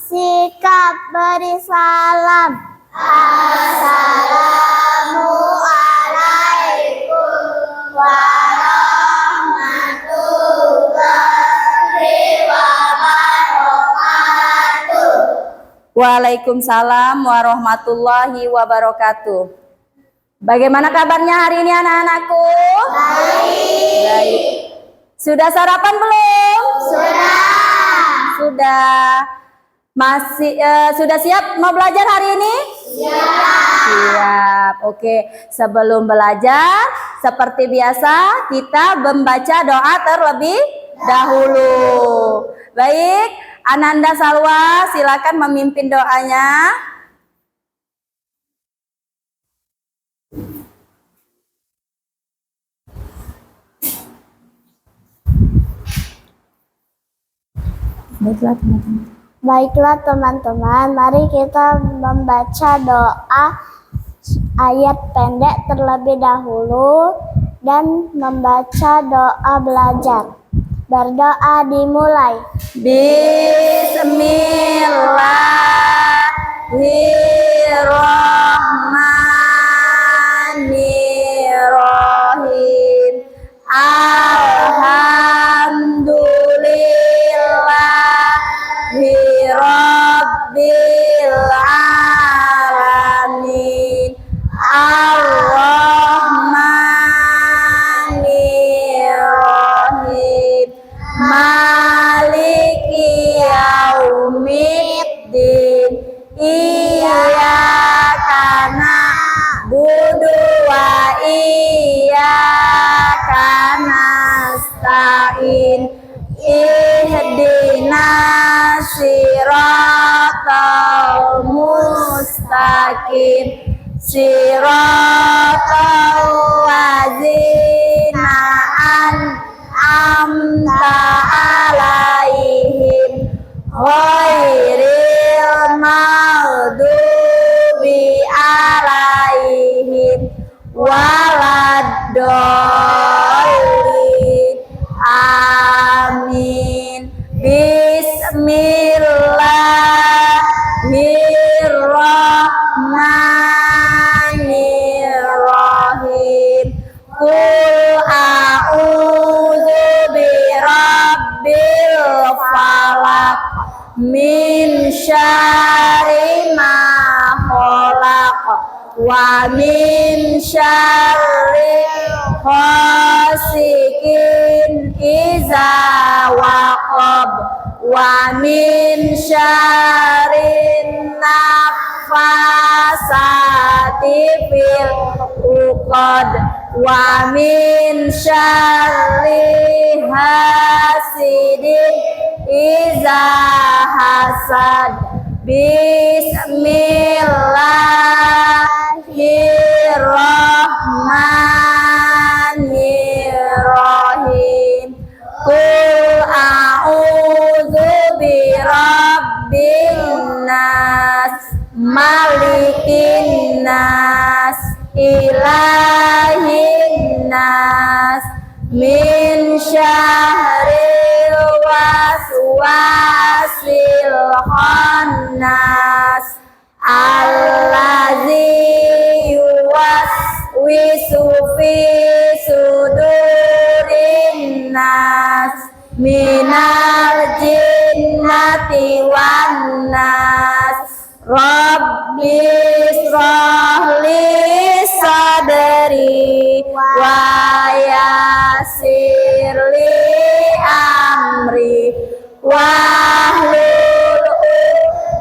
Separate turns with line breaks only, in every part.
sikap beri salam. Assalamualaikum warahmatullahi wabarakatuh.
Waalaikumsalam warahmatullahi wabarakatuh. Bagaimana kabarnya hari ini anak-anakku? Baik. Sudah sarapan belum? Sudah. Sudah siap mau belajar hari ini? Siap. Oke. Sebelum belajar, seperti biasa kita membaca doa terlebih dahulu. Baik, Ananda Salwa silakan memimpin doanya.
Baiklah teman-teman, mari kita membaca doa ayat pendek terlebih dahulu dan membaca doa belajar. Berdoa dimulai.
Bismillahirrahmanirrahim. Alhamdulillahirabbil alamin. Ar-Rahmanirrahim. Maliki yaumiddin. Iyyaka na'budu wa iyyaka nasta'in. Ihdinas siratal mustaqim. Siratal ladzina an'amta alaihim ghairil maghdubi alaihim waladdallin. Amin. Bismillahirrahmanirrahim. Qul a'udzu birabbil falaq min syarri ma khalaq wa min syarri ghasikin iza waqab wa min syarrin nafasati fil uqad wa min syarri hasidin iza hasad. Bismillahirrahmanirrahim. Qul a'udzu birabbin nas, malikin nas, ilahin nas, min syarril waswasil khannas, allazi yuwaswisu fi sudurin nas, minal jinnati wan nas. Rabbi shrah li sadri wa yassir li amri wahlul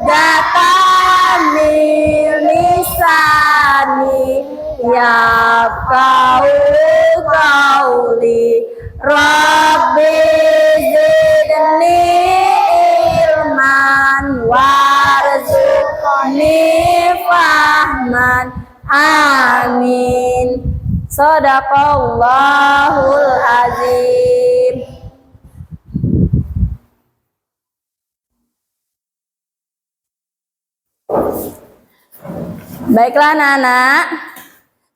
uqdatam min lisani yafqahu qawli. Rabbi zidni ilman warzuqni fahman. Amin. Shadaqallahul azim. Baiklah anak-anak,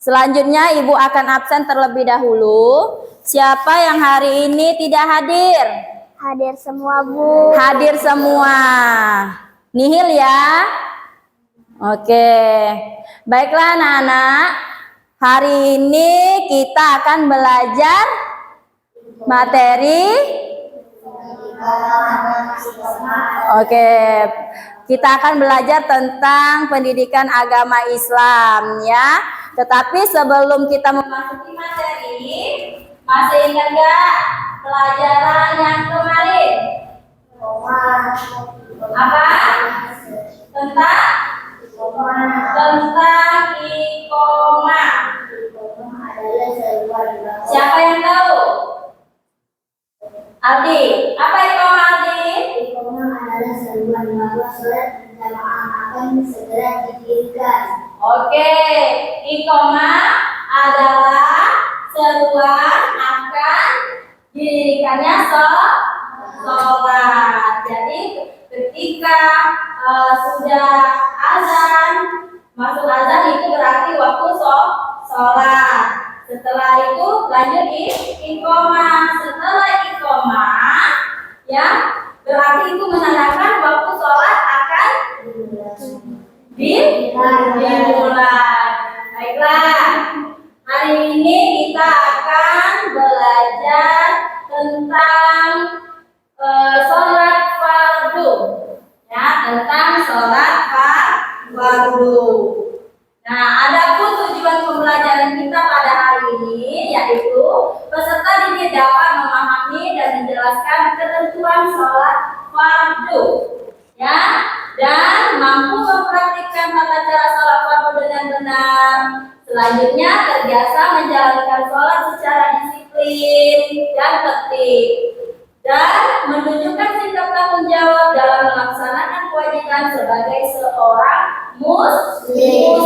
selanjutnya Ibu akan absen terlebih dahulu. Siapa yang hari ini tidak hadir?
Hadir semua, Bu.
Hadir semua. Nihil ya. Oke. Baiklah anak-anak. Hari ini kita akan belajar materi. Oke. Kita akan belajar tentang pendidikan agama Islam ya. Tetapi sebelum kita memasuki materi, masih ingat gak pelajaran yang kemarin? Apa? Tentang iqomah. Siapa yang tahu? Aldi, apa iqomah Aldi?
Iqomah adalah seruan bahwa sholat berjamaah akan segera didirikan.
Oke, iqomah adalah seruan akan didirikannya sholat. Jadi ketika sudah azan, masuk azan itu berarti waktu sholat. Setelah itu lanjut di iqomah. Setelah iqomah, ya berarti itu menandakan waktu sholat akan dimulai. Baiklah, hari ini kita akan belajar tentang sholat fardu, ya tentang sholat fardu. Nah, adapun tujuan pembelajaran kita pada hari ini yaitu peserta didik dapat memahami dan menjelaskan ketentuan sholat fardu, ya, dan mampu mempraktikkan tata cara sholat fardu dengan benar. Selanjutnya terbiasa menjalankan sholat secara disiplin dan tertib, dan menunjukkan sikap tanggung jawab dalam melaksanakan kewajiban sebagai seorang muslim.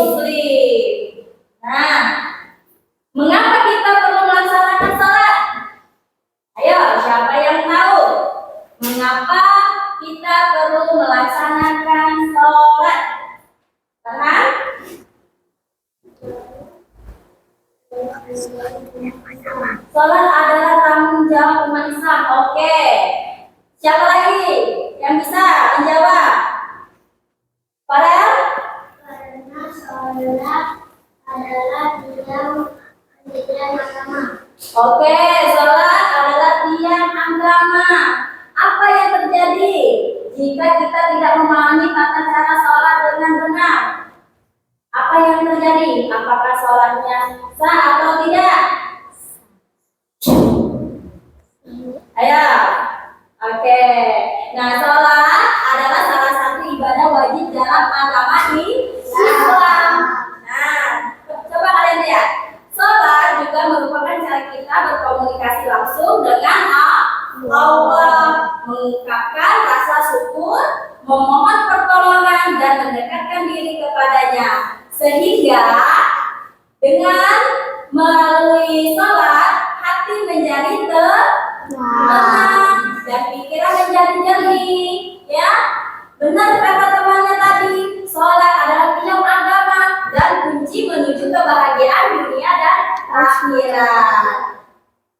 Nah, mengapa kita perlu melaksanakan sholat? Ayo, siapa yang tahu? Mengapa kita perlu melaksanakan sholat? Karena sholat adalah tanggung jawab umat Islam. Oke. Siapa lagi yang bisa menjawab? Farel?
Karena sholat adalah tiang agama.
Oke, sholat adalah tiang agama. Apa yang terjadi jika kita tidak memahami tata cara sholat dengan benar? Apa yang terjadi? Apakah sholatnya sah atau tidak? Ayo. Oke. Nah, sholat adalah salah satu ibadah wajib dalam agama Islam. Nah, coba kalian lihat. Sholat juga merupakan cara kita berkomunikasi langsung dengan Allah, mengungkapkan rasa syukur, memohon pertolongan, dan mendekatkan diri kepadanya. Sehingga dengan melalui sholat, hati menjadi tenang dan pikiran menjadi jernih. Ya, benar kata temannya tadi, sholat adalah tiang agama dan kunci menuju kebahagiaan dunia dan akhirat.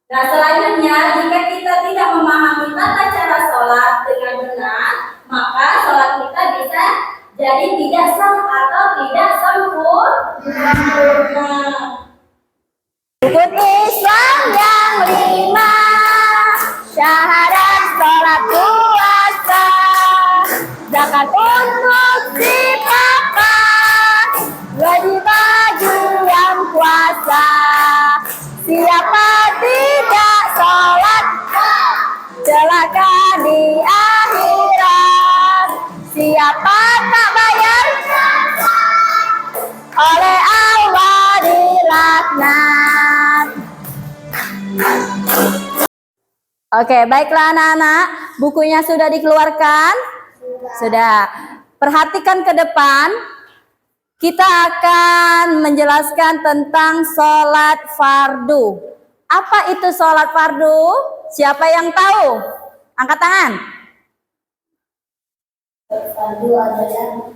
Nah, selanjutnya jika kita tidak memahami tata cara sholat dengan benar, maka sholat kita bisa jadi tidak sah atau tidak sempurna. Rukun Islam yang 5, syahadat, sholat, puasa, zakat untuk si papa, wajib baju yang puasa. Siapa tidak sholat, celaka di akhirat. Siapa tak bayar, oleh Allah dilaknat. Oke, baiklah anak-anak, bukunya sudah dikeluarkan? Sudah. Perhatikan ke depan. Kita akan menjelaskan tentang sholat fardu. Apa itu sholat fardu? Siapa yang tahu? Angkat tangan.
Fardu adalah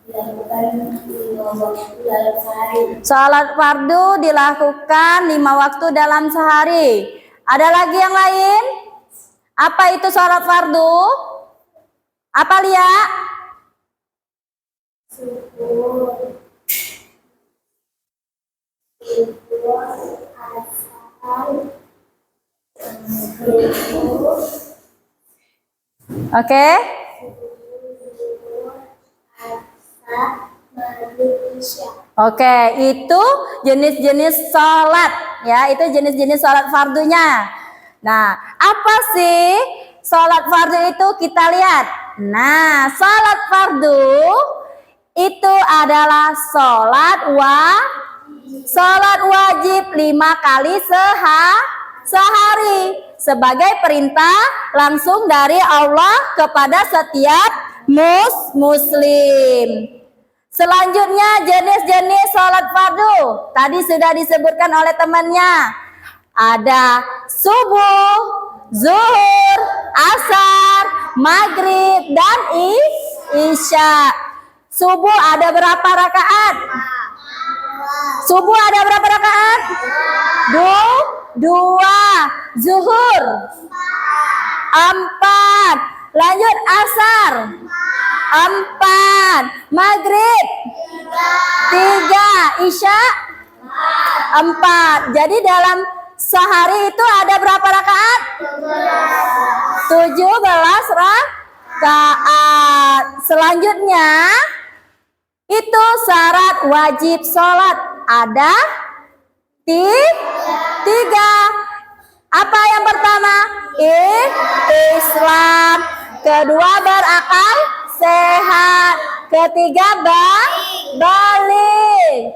dilakukan 5 waktu dalam sehari.
Sholat fardu dilakukan 5 waktu dalam sehari. Ada lagi yang lain? Apa itu sholat fardu? Apa Lia?
subuh, asar, subuh,
Oke.
asar, maghrib, isya.
Oke, itu jenis-jenis sholat ya, itu jenis-jenis sholat fardunya. Nah, apa sih sholat fardu itu? Kita lihat. Nah, sholat fardu itu adalah sholat wajib 5 kali sehari sebagai perintah langsung dari Allah kepada setiap muslim. Selanjutnya jenis-jenis sholat fardu. Tadi sudah disebutkan oleh temannya. Ada subuh, zuhur, asar, maghrib, dan isya. Subuh ada berapa rakaat? Subuh ada berapa rakaat? Dua. Zuhur 4. Lanjut asar 4. Maghrib 3. Isya 4. Jadi dalam sehari itu ada berapa rakaat? 17 rakaat. Selanjutnya itu syarat wajib sholat ada 3. Apa yang pertama? Islam. Kedua, berakal sehat. Ketiga, balik.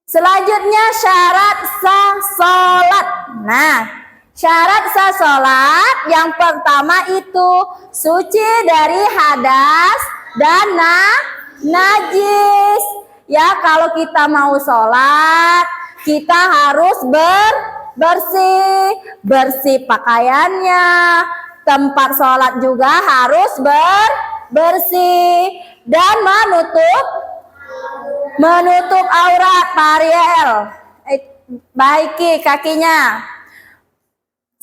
Selanjutnya syarat sah sholat. Nah, syarat sah sholat yang pertama itu suci dari hadas dan najis. Ya, kalau kita mau sholat, kita harus bersih pakaiannya. Tempat sholat juga harus bersih dan menutup aurat. Pariel, baiki kakinya.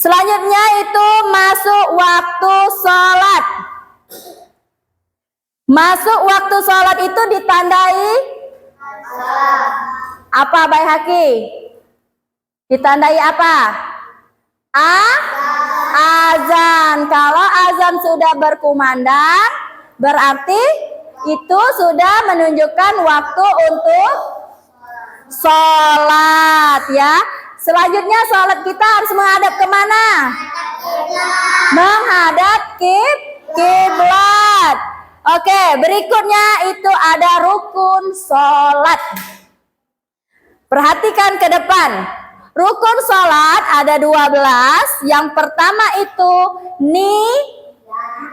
Selanjutnya itu masuk waktu sholat. Masuk waktu sholat itu ditandai apa, Baihaqi? Ditandai apa? Azan. Kalau azan sudah berkumandang, berarti itu sudah menunjukkan waktu untuk sholat ya. Selanjutnya sholat kita harus menghadap kemana? Menghadap kiblat. Oke, berikutnya itu ada rukun sholat. Perhatikan ke depan. Rukun sholat ada 12. Yang pertama itu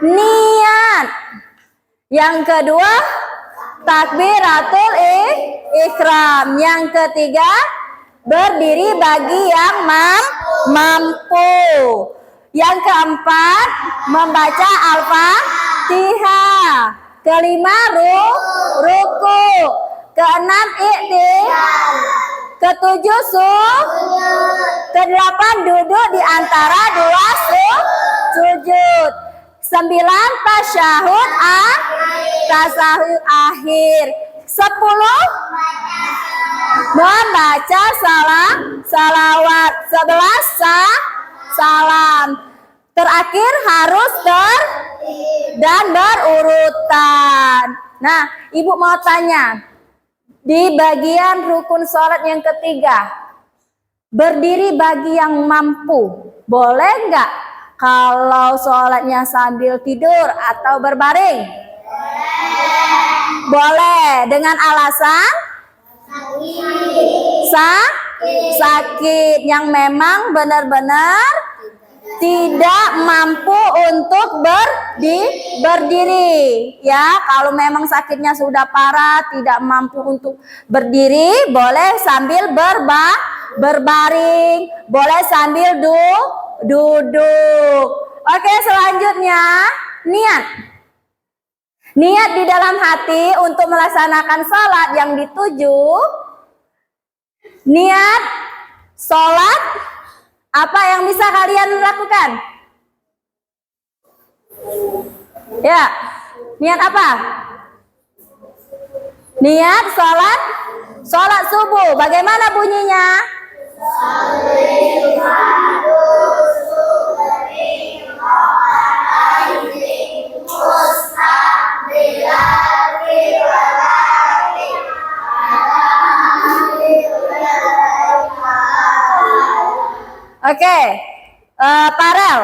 niat. Yang kedua takbiratul ihram. Yang ketiga berdiri bagi yang mampu. Yang keempat membaca Al-Fatihah. Kelima ruku. Keenam i'tidal. Ketujuh kedelapan duduk di antara dua sujud. 9 tasyahud akhir. 10 membaca salawat. 11 salam. Terakhir harus dan berurutan. Nah, ibu mau tanya, di bagian rukun sholat yang ketiga, berdiri bagi yang mampu, boleh nggak kalau sholatnya sambil tidur atau berbaring? Boleh. Dengan alasan sakit yang memang benar-benar tidak mampu untuk berdiri ya. Kalau memang sakitnya sudah parah, tidak mampu untuk berdiri, boleh sambil berbaring, boleh sambil duduk. Oke, selanjutnya niat di dalam hati untuk melaksanakan sholat yang dituju. Niat sholat, apa yang bisa kalian lakukan? Ya, niat apa?
Niat sholat subuh. Bagaimana bunyinya? Oke, Parel,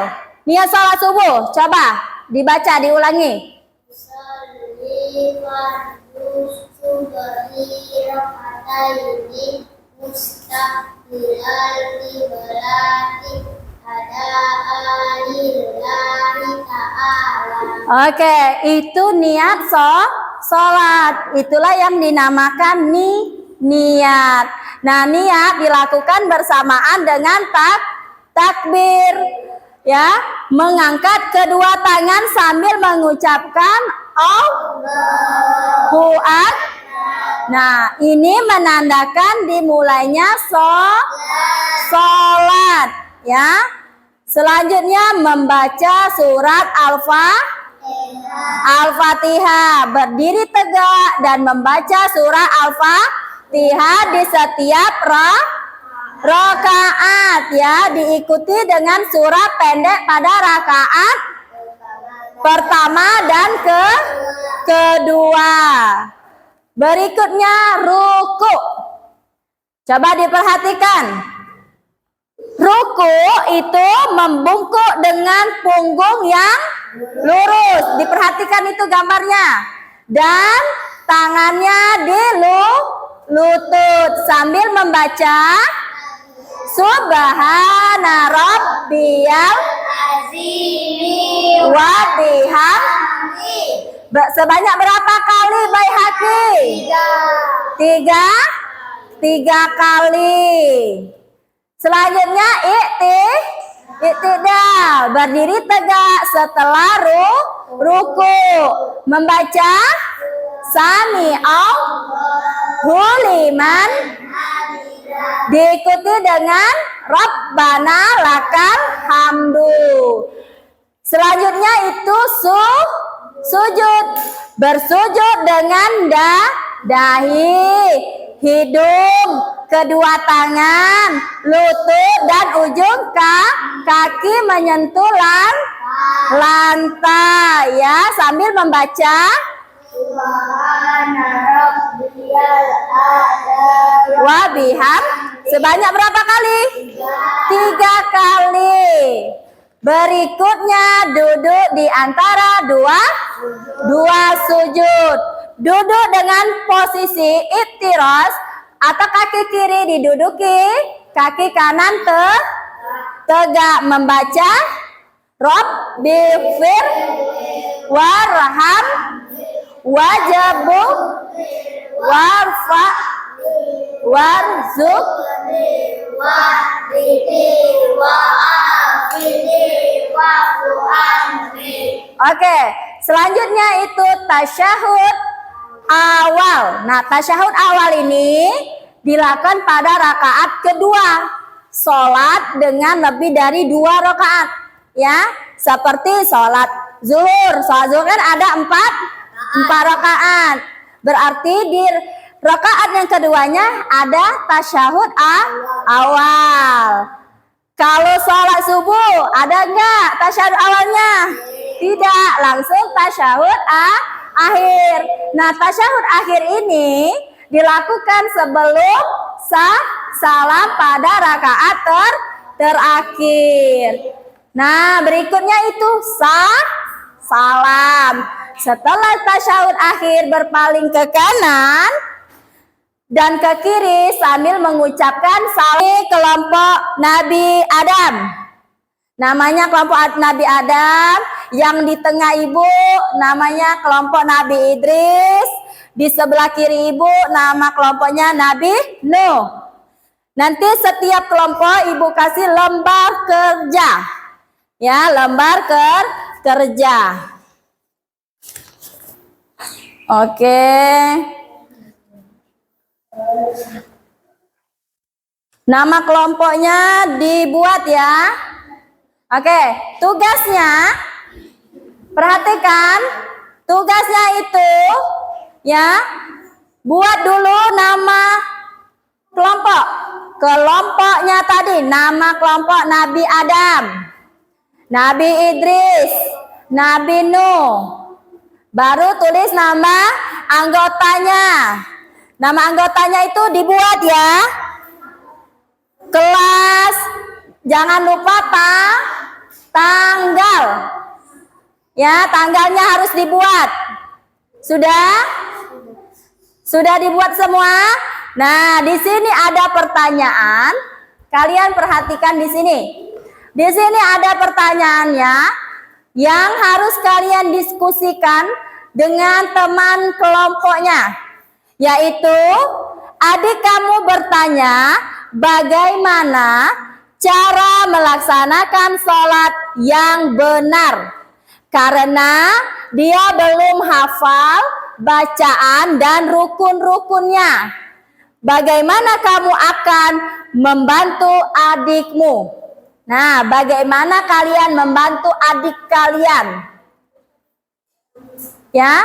niat sholat subuh, coba dibaca, diulangi.
Usalli fardhu subhi raka'ataini mustaqbilal qiblati lillahi ta'ala.
Oke, itu niat sholat. Itulah yang dinamakan niat. Nah, niat dilakukan bersamaan dengan takbir. Ya, mengangkat kedua tangan sambil mengucapkan Allahu Akbar. Nah, ini menandakan dimulainya sholat. Ya. Selanjutnya membaca surat Al-Fatihah, berdiri tegak dan membaca surah Al-Fatihah di setiap rakaat, ya, diikuti dengan surah pendek pada rakaat pertama dan kedua. Berikutnya ruku. Coba diperhatikan. Ruku itu membungkuk dengan punggung yang lurus. Diperhatikan itu gambarnya. Dan tangannya di lutut sambil membaca Subhana rabbiyal
azim
wa bihamdi. Sebanyak berapa kali Baihaqi? Tiga kali. Selanjutnya iktidal, berdiri tegak setelah ruku, membaca Sami'allahu liman, diikuti dengan Rabbana lakal hamdu. Selanjutnya itu sujud, bersujud dengan dahi, hidung, kedua tangan, lutut dan ujung kaki menyentuh lantai, ya, sambil membaca
Subhana rabbiyal a'la
wa biham. Sebanyak berapa kali? 3 kali. Berikutnya duduk di antara dua sujud. Duduk dengan posisi iftiras atau kaki kiri diduduki, kaki kanan tegak, membaca Rabbighfir warham wajabu warfa warzuq. Oke, selanjutnya itu tasyahud awal. Nah, tasyahud awal ini dilakukan pada rakaat kedua. Sholat dengan lebih dari 2 rakaat, ya, seperti sholat zuhur. Sholat zuhur kan ada 4 rakaat. Berarti di rakaat yang keduanya ada tasyahud awal. Kalau sholat subuh ada enggak tasyahud awalnya? Tidak, langsung tasyahud akhir. Nah, tasyahud akhir ini dilakukan sebelum salam pada rakaat terakhir. Nah, berikutnya itu salam. Setelah tasyahud akhir berpaling ke kanan dan ke kiri sambil mengucapkan salam. Kelompok Nabi Adam. Namanya kelompok Nabi Adam. Yang di tengah ibu namanya kelompok Nabi Idris. Di sebelah kiri ibu nama kelompoknya Nabi Nuh. Nanti setiap kelompok ibu kasih lembar kerja. Ya, lembar kerja. Oke. Nama kelompoknya dibuat ya. Oke, tugasnya perhatikan, tugasnya itu ya Buat dulu nama kelompok. Kelompoknya tadi, nama kelompok Nabi Adam, Nabi Idris, Nabi Nuh. Baru tulis nama anggotanya. Nama anggotanya itu dibuat ya. Kelas, jangan lupa tanggal. Ya, tanggalnya harus dibuat. Sudah? Sudah dibuat semua? Nah, di sini ada pertanyaan. Kalian perhatikan di sini. Di sini ada pertanyaannya yang harus kalian diskusikan dengan teman kelompoknya, yaitu adik kamu bertanya bagaimana cara melaksanakan sholat yang benar, karena dia belum hafal bacaan dan rukun-rukunnya. Bagaimana kamu akan membantu adikmu? Nah, bagaimana kalian membantu adik kalian? Ya,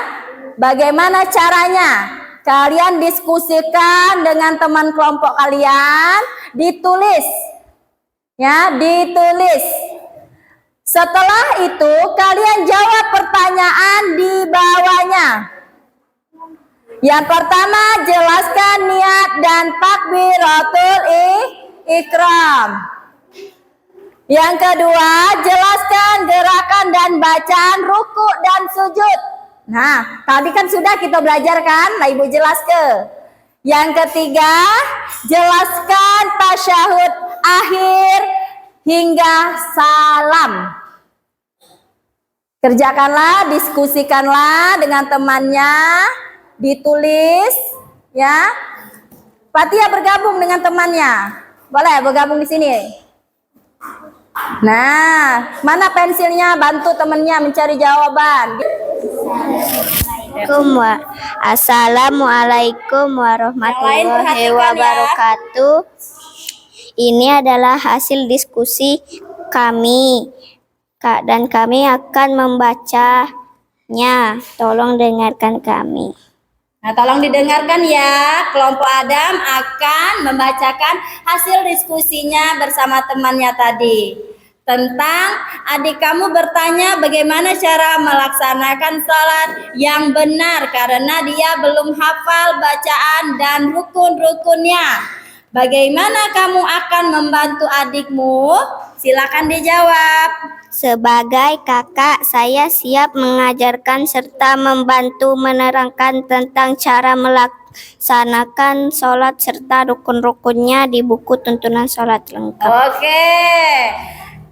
bagaimana caranya? Kalian diskusikan dengan teman kelompok kalian, ditulis. Ya, ditulis. Setelah itu, kalian jawab pertanyaan di bawahnya. Yang pertama, jelaskan niat dan takbiratul ihram. Yang kedua, jelaskan gerakan dan bacaan ruku dan sujud. Nah, tadi kan sudah kita belajar kan? Nah, Ibu jelaskan. Yang ketiga, jelaskan tasyahud akhir hingga salam. Kerjakanlah, diskusikanlah dengan temannya, ditulis ya. Fatia bergabung dengan temannya. Boleh bergabung di sini. Nah, mana pensilnya? Bantu temannya mencari jawaban.
Assalamualaikum warahmatullahi wabarakatuh. Ini adalah hasil diskusi kami, Kak, dan kami akan membacanya. Tolong dengarkan kami.
Nah, tolong didengarkan ya. Kelompok Adam akan membacakan hasil diskusinya bersama temannya tadi. Tentang adik kamu bertanya bagaimana cara melaksanakan sholat yang benar karena dia belum hafal bacaan dan rukun-rukunnya. Bagaimana kamu akan membantu adikmu? Silakan dijawab.
Sebagai kakak, saya siap mengajarkan serta membantu menerangkan tentang cara melaksanakan sholat serta rukun-rukunnya di buku tuntunan sholat lengkap.
Oke.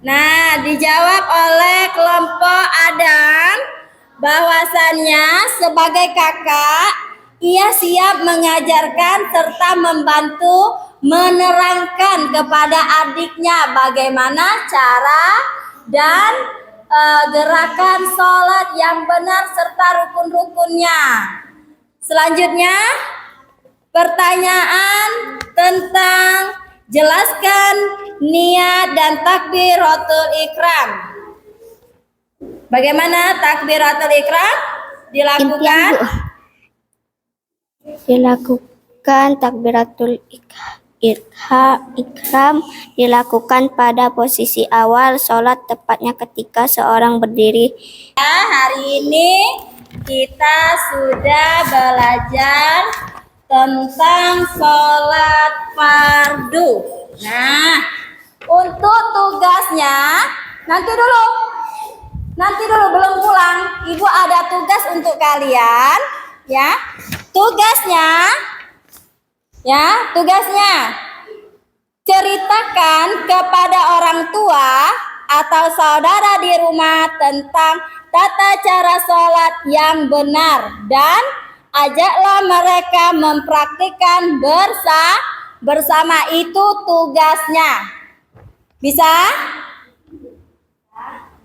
Nah, dijawab oleh kelompok Adam bahwasannya sebagai kakak, ia siap mengajarkan serta membantu menerangkan kepada adiknya bagaimana cara dan gerakan sholat yang benar serta rukun-rukunnya. Selanjutnya, pertanyaan tentang jelaskan niat dan takbiratul ihram. Bagaimana takbiratul ihram dilakukan?
Dilakukan takbiratul ihram dilakukan pada posisi awal sholat, tepatnya ketika seorang berdiri.
Hari ini kita sudah belajar tentang sholat fardu. Nah, untuk tugasnya nanti dulu belum pulang. Ibu ada tugas untuk kalian, ya. Tugasnya ceritakan kepada orang tua atau saudara di rumah tentang tata cara sholat yang benar dan ajaklah mereka mempraktikkan bersama, itu tugasnya. Bisa?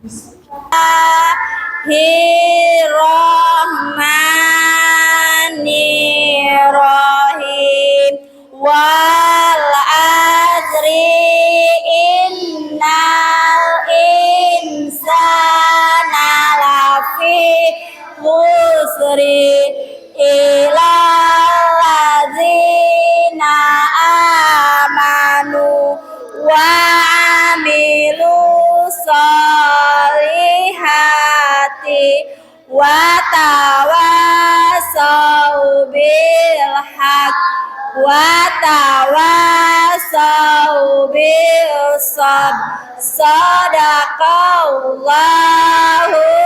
Bismillahirrahmanirrahim. Wal asri innal insana lafi khusri ilal wa tawasau bil haq wa tawasau bil sabr. Sadaqallahu